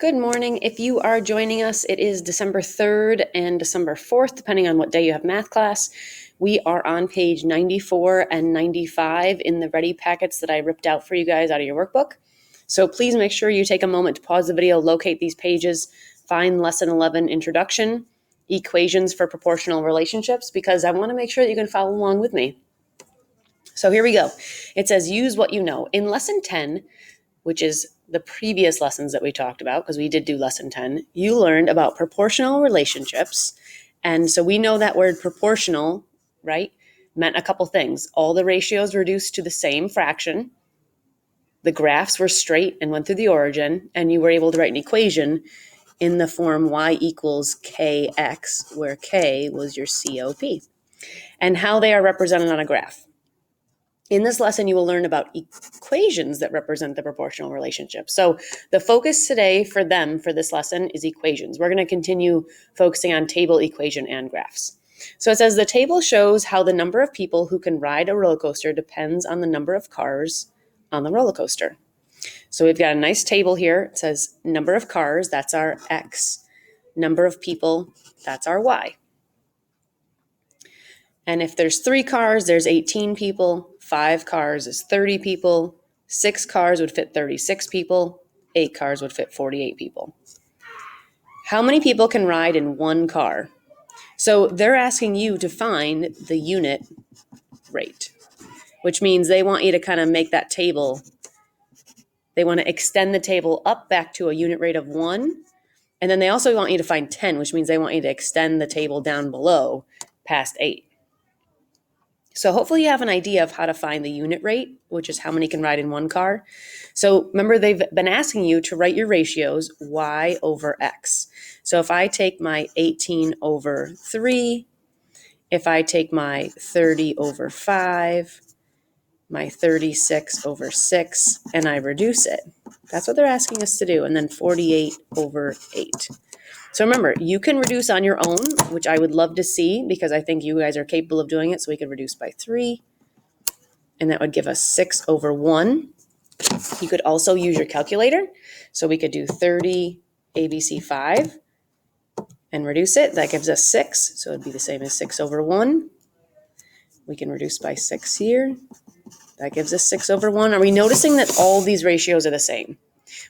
Good morning. If you are joining us, it is December 3rd and December 4th, depending on what day you have math class. We are on page 94 and 95 in the ready packets that I ripped out for you guys out of your workbook. So please make sure you take a moment to pause the video, locate these pages, find lesson 11 introduction, equations for proportional relationships, because I want to make sure that you can follow along with me. So here we go. It says use what you know. In lesson 10, which is the previous lessons that we talked about, because we did do lesson 10, you learned about proportional relationships. And so we know that word proportional, right, meant a couple things. All the ratios reduced to the same fraction. The graphs were straight and went through the origin, and you were able to write an equation in the form y equals kx, where k was your COP, and how they are represented on a graph. In this lesson, you will learn about equations that represent the proportional relationship. So the focus today for this lesson is equations. We're going to continue focusing on table, equation, and graphs. So it says the table shows how the number of people who can ride a roller coaster depends on the number of cars on the roller coaster. So we've got a nice table here. It says number of cars, that's our X. Number of people, that's our Y. And if there's 3 cars, there's 18 people. 5 cars is 30 people. 6 cars would fit 36 people. 8 cars would fit 48 people. How many people can ride in one car? So they're asking you to find the unit rate, which means they want you to kind of make that table. They want to extend the table up back to a unit rate of 1. And then they also want you to find 10, which means they want you to extend the table down below past 8. So hopefully you have an idea of how to find the unit rate, which is how many can ride in one car. So remember, they've been asking you to write your ratios y over x. So if I take my 18 over 3, if I take my 30 over 5, my 36 over 6, and I reduce it, that's what they're asking us to do. And then 48 over 8. So remember, you can reduce on your own, which I would love to see because I think you guys are capable of doing it. So we could reduce by 3, and that would give us 6 over 1. You could also use your calculator. So we could do 30 ABC 5 and reduce it. That gives us 6. So it'd be the same as 6 over 1. We can reduce by 6 here. That gives us 6 over 1. Are we noticing that all these ratios are the same?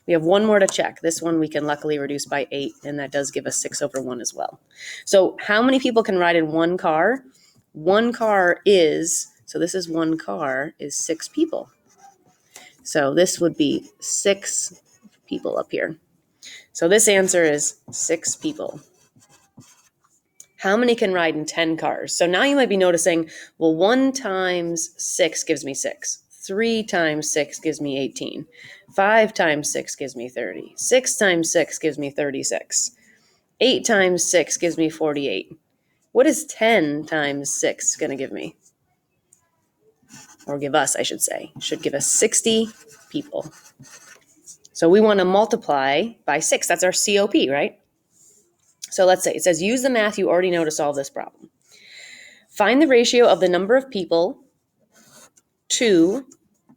We have one more to check. This one we can luckily reduce by 8, and that does give us 6 over 1 as well. So how many people can ride in one car? One car is, so this is one car, is 6 people. So this would be 6 people up here. So this answer is 6 people. How many can ride in 10 cars? So now you might be noticing, well, 1 times 6 gives me 6. 3 times 6 gives me 18. 5 times 6 gives me 30. 6 times 6 gives me 36. 8 times 6 gives me 48. What is 10 times 6 going to give me? Or give us, I should say. It should give us 60 people. So we want to multiply by 6. That's our COP, right? So let's say it says use the math you already know to solve this problem. Find the ratio of the number of people to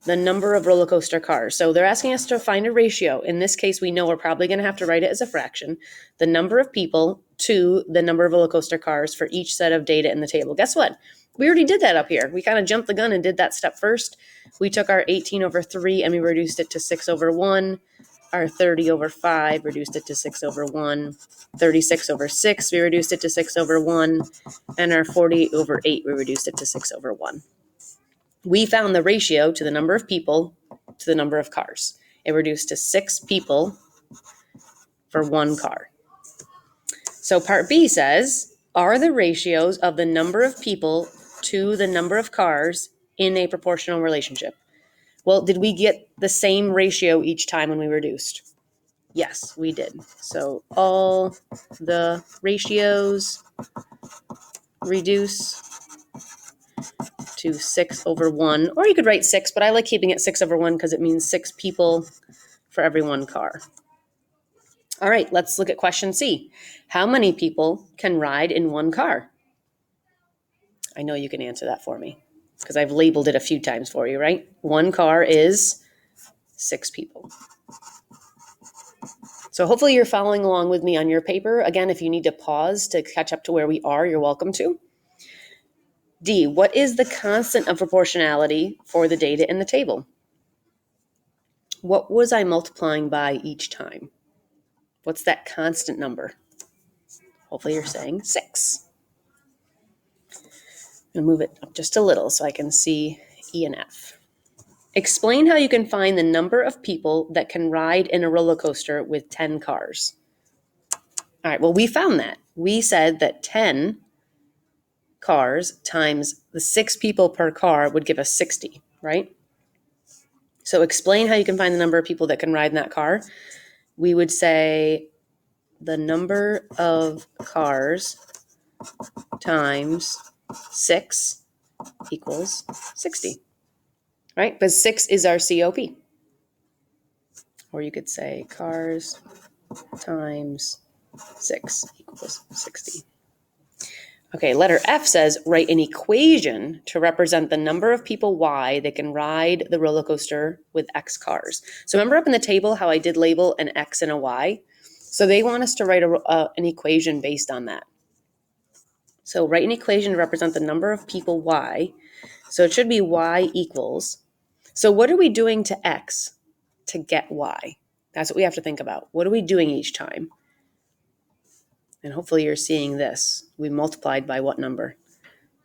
the number of roller coaster cars. So they're asking us to find a ratio. In this case, we know we're probably going to have to write it as a fraction. The number of people to the number of roller coaster cars for each set of data in the table. Guess what? We already did that up here. We kind of jumped the gun and did that step first. We took our 18 over 3 and we reduced it to 6 over 1. Our 30 over 5, reduced it to 6 over 1. 36 over 6, we reduced it to 6 over 1. And our 48 over 8, we reduced it to 6 over 1. We found the ratio to the number of people to the number of cars. It reduced to 6 people for 1 car. So part B says, are the ratios of the number of people to the number of cars in a proportional relationship? Well, did we get the same ratio each time when we reduced? Yes, we did. So all the ratios reduce to 6 over 1. Or you could write 6, but I like keeping it 6 over 1 because it means 6 people for every 1 car. All right, let's look at question C. How many people can ride in 1 car? I know you can answer that for me because I've labeled it a few times for you, right? 1 car is 6 people. So hopefully you're following along with me on your paper. Again, if you need to pause to catch up to where we are, you're welcome to. D, what is the constant of proportionality for the data in the table? What was I multiplying by each time? What's that constant number? Hopefully you're saying 6. I'm going to move it up just a little so I can see E and F. Explain how you can find the number of people that can ride in a roller coaster with 10 cars. All right, well, we found that. We said that 10 cars times the 6 people per car would give us 60, right? So explain how you can find the number of people that can ride in that car. We would say the number of cars times 6 equals 60, right? Because 6 is our COP. Or you could say cars times 6 equals 60. Okay, letter F says write an equation to represent the number of people Y that can ride the roller coaster with X cars. So remember up in the table how I did label an X and a Y? So they want us to write an equation based on that. So write an equation to represent the number of people Y. So it should be Y equals. So what are we doing to X to get Y? That's what we have to think about. What are we doing each time? And hopefully you're seeing this. We multiplied by what number?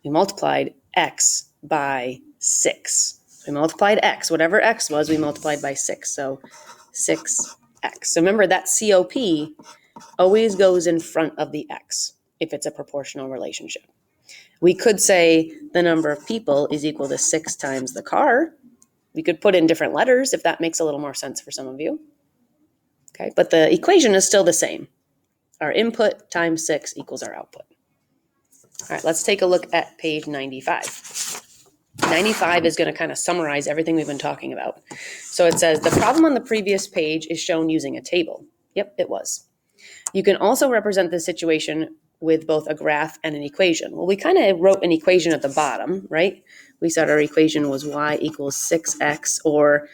We multiplied X by 6. We multiplied X, whatever X was, we multiplied by 6. So 6X. So remember that COP always goes in front of the X if it's a proportional relationship. We could say the number of people is equal to 6 times the car. We could put in different letters if that makes a little more sense for some of you. Okay, but the equation is still the same. Our input times 6 equals our output. All right, let's take a look at page 95. 95 is going to kind of summarize everything we've been talking about. So it says, the problem on the previous page is shown using a table. Yep, it was. You can also represent the situation with both a graph and an equation. Well, we kind of wrote an equation at the bottom, right? We said our equation was Y equals 6X or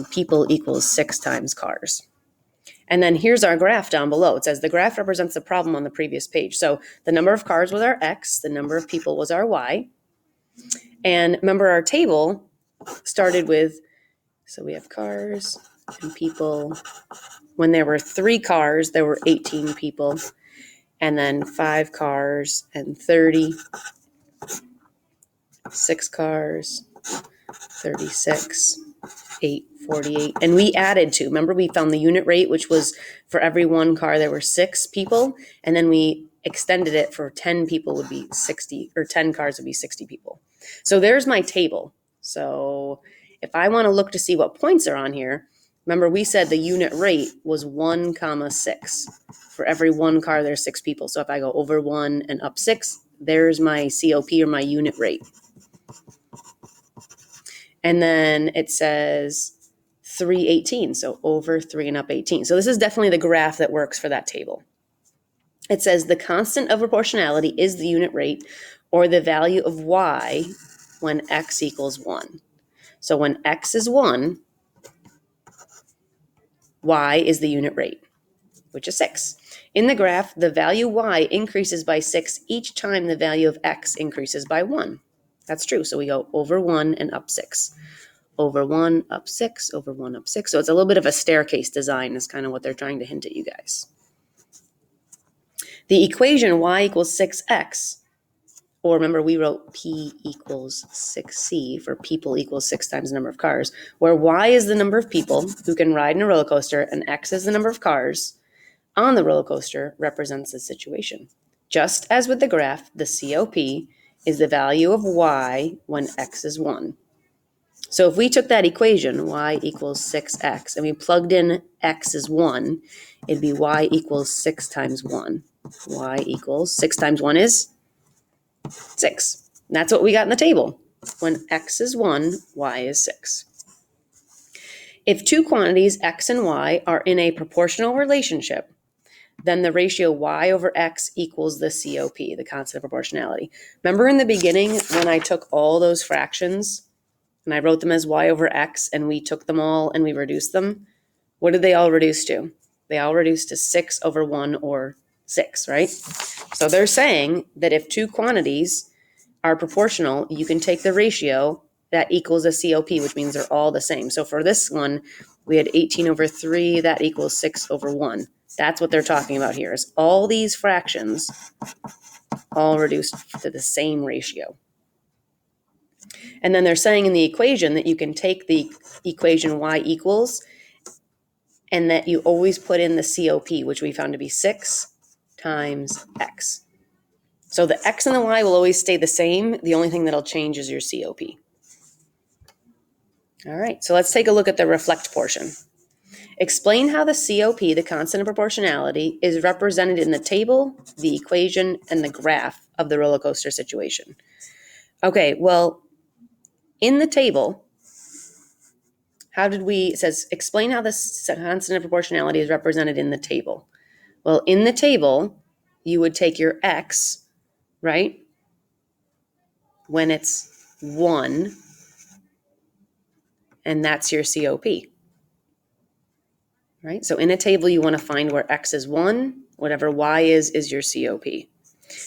people equals 6 times cars. And then here's our graph down below. It says the graph represents the problem on the previous page. So the number of cars was our X, the number of people was our Y. And remember our table started with, so we have cars and people. When there were 3 cars, there were 18 people. And then 5 cars and 30. 6 cars, 36, 8, 48. And we added 2. Remember we found the unit rate, which was for every 1 car, there were 6 people. And then we extended it for 10 people would be 60, or 10 cars would be 60 people. So there's my table. So if I want to look to see what points are on here, remember we said the unit rate was 1, 6. For every 1 car, there's 6 people. So if I go over 1 and up 6, there's my COP or my unit rate. And then it says 318, so over 3 and up 18. So this is definitely the graph that works for that table. It says the constant of proportionality is the unit rate or the value of Y when X equals 1. So when X is 1, Y is the unit rate, which is 6. In the graph, the value Y increases by 6 each time the value of X increases by 1. That's true. So we go over 1 and up 6. Over 1, up 6, over 1, up 6. So it's a little bit of a staircase design is kind of what they're trying to hint at you guys. The equation Y equals 6X, or remember we wrote P equals 6C for people equals 6 times the number of cars, where Y is the number of people who can ride in a roller coaster and X is the number of cars on the roller coaster represents the situation. Just as with the graph, the COP is the value of Y when X is 1. So if we took that equation, Y equals 6X, and we plugged in X is 1, it'd be Y equals 6 times 1. Y equals 6 times 1 is 6. And that's what we got in the table. When X is 1, Y is 6. If 2 quantities, X and Y, are in a proportional relationship, then the ratio Y over X equals the COP, the constant of proportionality. Remember in the beginning when I took all those fractions and I wrote them as Y over X and we took them all and we reduced them? What did they all reduce to? They all reduce to 6 over 1 or 6, right? So they're saying that if two quantities are proportional, you can take the ratio that equals a COP, which means they're all the same. So for this one, we had 18 over 3, that equals 6 over 1. That's what they're talking about here, is all these fractions all reduced to the same ratio. And then they're saying in the equation that you can take the equation y equals, and that you always put in the COP, which we found to be 6 times x. So the x and the y will always stay the same. The only thing that'll change is your COP. All right, so let's take a look at the reflect portion. Explain how the COP, the constant of proportionality, is represented in the table, the equation, and the graph of the roller coaster situation. Okay, well, in the table, it says, explain how the constant of proportionality is represented in the table. Well, in the table, you would take your x, right, when it's 1, and that's your COP. Right? So in a table, you want to find where x is 1, whatever y is your COP.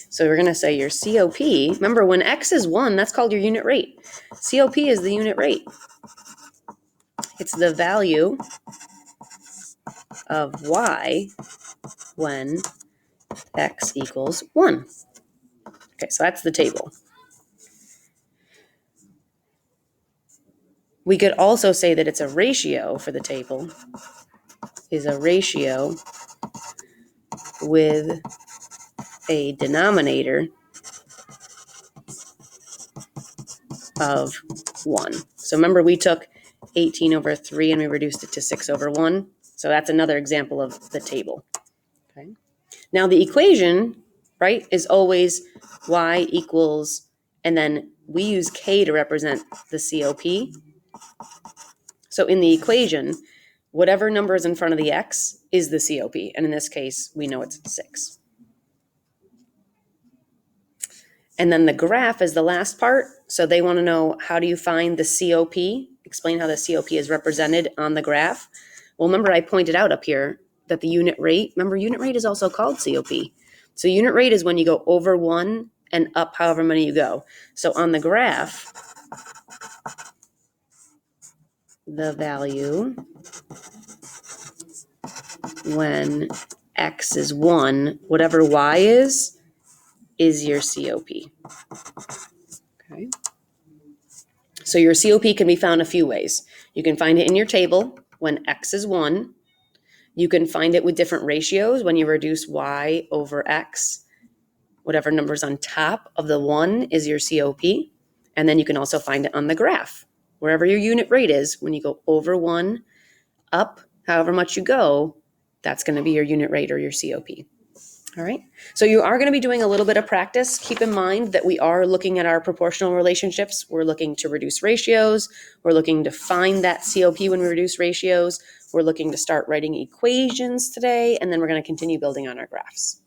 So we're going to say your COP, remember when x is 1, that's called your unit rate. COP is the unit rate. It's the value of y when x equals 1. Okay, so that's the table. We could also say that it's a ratio for the table, is a ratio with a denominator of 1. So remember, we took 18 over 3 and we reduced it to 6 over 1. So that's another example of the table. Okay. Now the equation, right, is always y equals, and then we use k to represent the COP. So in the equation, whatever number is in front of the x is the COP. And in this case, we know it's 6. And then the graph is the last part. So they want to know, how do you find the COP? Explain how the COP is represented on the graph. Well, remember I pointed out up here that the unit rate, remember unit rate is also called COP. So unit rate is when you go over 1 and up however many you go. So on the graph, the value when x is 1, whatever y is your COP. Okay. So your COP can be found a few ways. You can find it in your table when x is 1. You can find it with different ratios when you reduce y over x. Whatever number's on top of the 1 is your COP. And then you can also find it on the graph. Wherever your unit rate is, when you go over 1, up, however much you go, that's going to be your unit rate or your COP. All right. So you are going to be doing a little bit of practice. Keep in mind that we are looking at our proportional relationships. We're looking to reduce ratios. We're looking to find that COP when we reduce ratios. We're looking to start writing equations today, and then we're going to continue building on our graphs.